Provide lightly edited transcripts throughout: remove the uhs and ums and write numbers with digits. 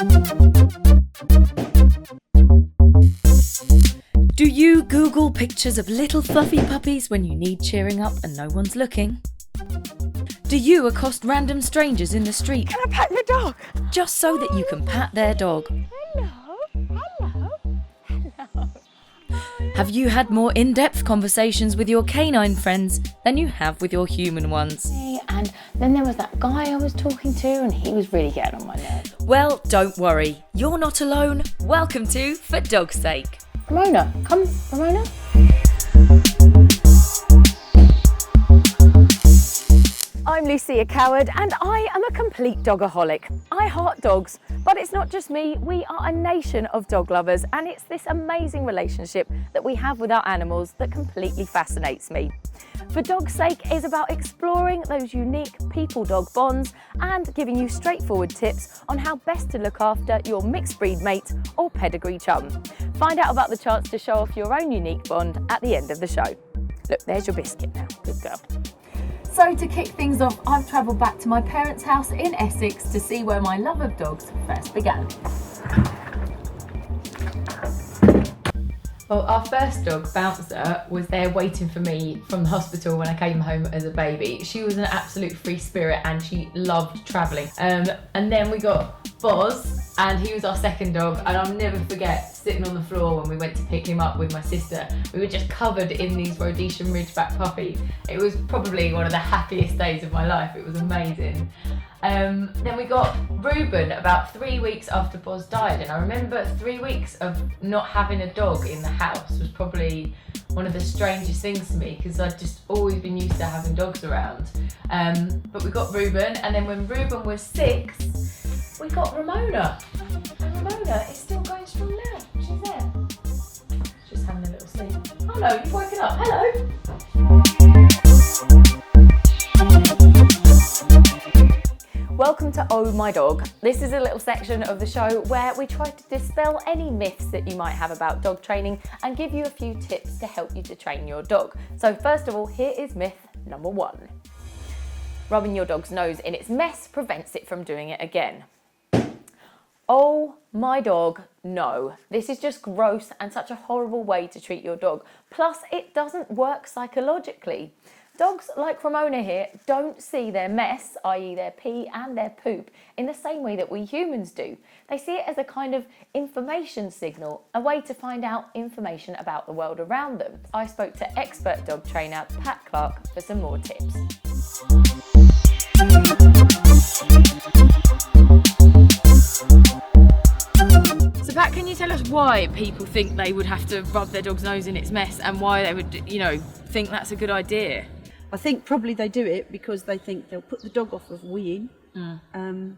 Do you Google pictures of little fluffy puppies when you need cheering up and no one's looking? Do you accost random strangers in the street? Can I pat your dog? Just so that you can pat their dog? Hello. Have you had more in-depth conversations with your canine friends than you have with your human ones? And then there was that guy I was talking to and he was really getting on my nerves. Well, don't worry. You're not alone. Welcome to For Dog's Sake. Ramona, come, Ramona. I'm Lucia Coward and I am a complete dogaholic. I heart dogs, but it's not just me, we are a nation of dog lovers and it's this amazing relationship that we have with our animals that completely fascinates me. For Dog's Sake is about exploring those unique people-dog bonds and giving you straightforward tips on how best to look after your mixed breed mate or pedigree chum. Find out about the chance to show off your own unique bond at the end of the show. Look, there's your biscuit now, good girl. So to kick things off, I've travelled back to my parents' house in Essex to see where my love of dogs first began. Well, our first dog, Bouncer, was there waiting for me from the hospital when I came home as a baby. She was an absolute free spirit and she loved travelling. And then we got Boz, and he was our second dog, and I'll never forget sitting on the floor when we went to pick him up with my sister. We were just covered in these Rhodesian Ridgeback puppies. It was probably one of the happiest days of my life. It was amazing. Then we got Reuben about 3 weeks after Boz died, and I remember 3 weeks of not having a dog in the house was probably one of the strangest things to me because I'd just always been used to having dogs around. But we got Reuben, and then when Reuben was 6, we got Ramona. And Ramona is still going strong now. She's there. Just having a little sleep. Oh no, you've woken up. Hello. Welcome to Oh My Dog. This is a little section of the show where we try to dispel any myths that you might have about dog training and give you a few tips to help you to train your dog. So first of all, here is myth number 1. Rubbing your dog's nose in its mess prevents it from doing it again. Oh my dog, no. This is just gross and such a horrible way to treat your dog. Plus, it doesn't work psychologically. Dogs like Ramona here don't see their mess, i.e. their pee and their poop, in the same way that we humans do. They see it as a kind of information signal, a way to find out information about the world around them. I spoke to expert dog trainer Pat Clarke for some more tips. So Pat, can you tell us why people think they would have to rub their dog's nose in its mess and why they would, think that's a good idea? I think probably they do it because they think they'll put the dog off of weeing. And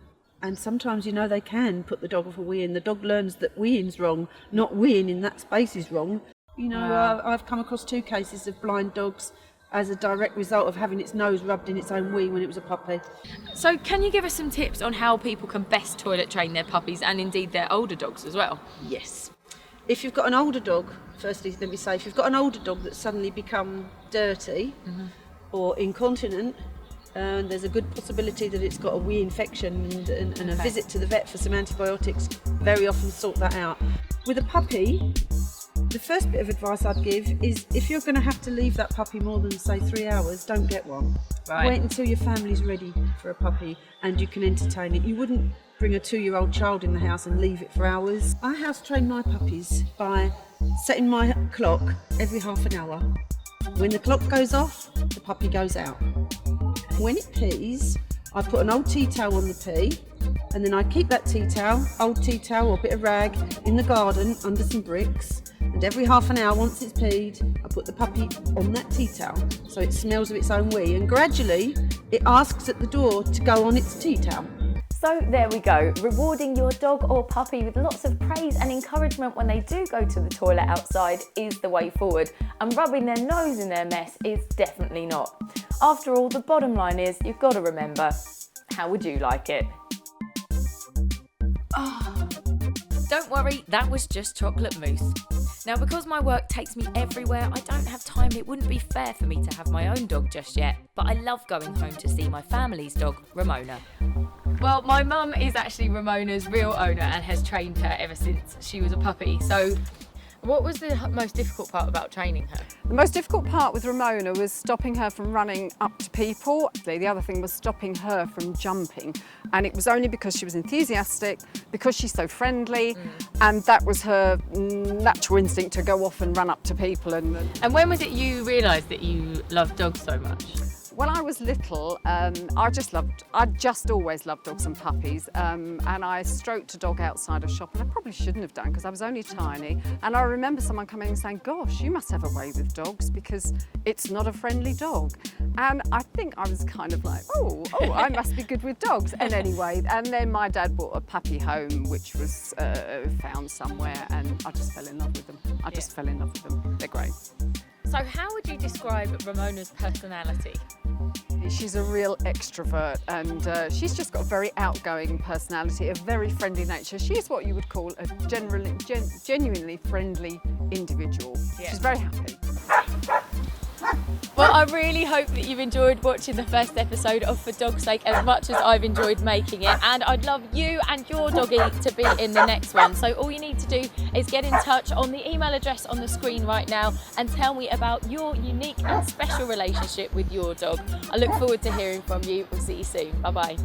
sometimes, they can put the dog off of weeing. The dog learns that weeing's wrong, not weeing in that space is wrong. I've come across 2 cases of blind dogs as a direct result of having its nose rubbed in its own wee when it was a puppy. So can you give us some tips on how people can best toilet train their puppies and indeed their older dogs as well? Yes. If you've got an older dog, firstly, let me say, if you've got an older dog that's suddenly become dirty or incontinent, there's a good possibility that it's got a wee infection and a visit to the vet for some antibiotics very often sort that out. With a puppy, the first bit of advice I'd give is if you're going to have to leave that puppy more than, say, 3 hours, don't get one. Right. Wait until your family's ready for a puppy and you can entertain it. You wouldn't bring a 2-year-old child in the house and leave it for hours. I house train my puppies by setting my clock every half an hour. When the clock goes off, the puppy goes out. When it pees, I put an old tea towel on the pee, and then I keep that old tea towel or bit of rag in the garden under some bricks, and every half an hour once it's peed, I put the puppy on that tea towel so it smells of its own wee, and gradually it asks at the door to go on its tea towel. So there we go, rewarding your dog or puppy with lots of praise and encouragement when they do go to the toilet outside is the way forward, and rubbing their nose in their mess is definitely not. After all, the bottom line is you've got to remember, how would you like it? Don't worry, that was just chocolate mousse. Now, because my work takes me everywhere, I don't have time. It wouldn't be fair for me to have my own dog just yet, but I love going home to see my family's dog, Ramona. Well, my mum is actually Ramona's real owner and has trained her ever since she was a puppy. So what was the most difficult part about training her? The most difficult part with Ramona was stopping her from running up to people. The other thing was stopping her from jumping. And it was only because she was enthusiastic, because she's so friendly, and that was her natural instinct to go off and run up to people. And when was it you realised that you loved dogs so much? when I was little, I just always loved dogs and puppies, and I stroked a dog outside a shop, and I probably shouldn't have done because I was only tiny. And I remember someone coming and saying, "Gosh, you must have a way with dogs because it's not a friendly dog." And I think I was kind of like, oh, I must be good with dogs. And anyway, and then my dad brought a puppy home, which was found somewhere, and I just fell in love with them. I just fell in love with them. They're great. So how would you describe Ramona's personality? She's a real extrovert, and she's just got a very outgoing personality, a very friendly nature. She's what you would call a genuinely friendly individual. Yeah. She's very happy. Well, I really hope that you've enjoyed watching the first episode of For Dog's Sake as much as I've enjoyed making it, and I'd love you and your doggy to be in the next one. So all you need to do is get in touch on the email address on the screen right now and tell me about your unique and special relationship with your dog. I look forward to hearing from you. We'll see you soon. Bye-bye.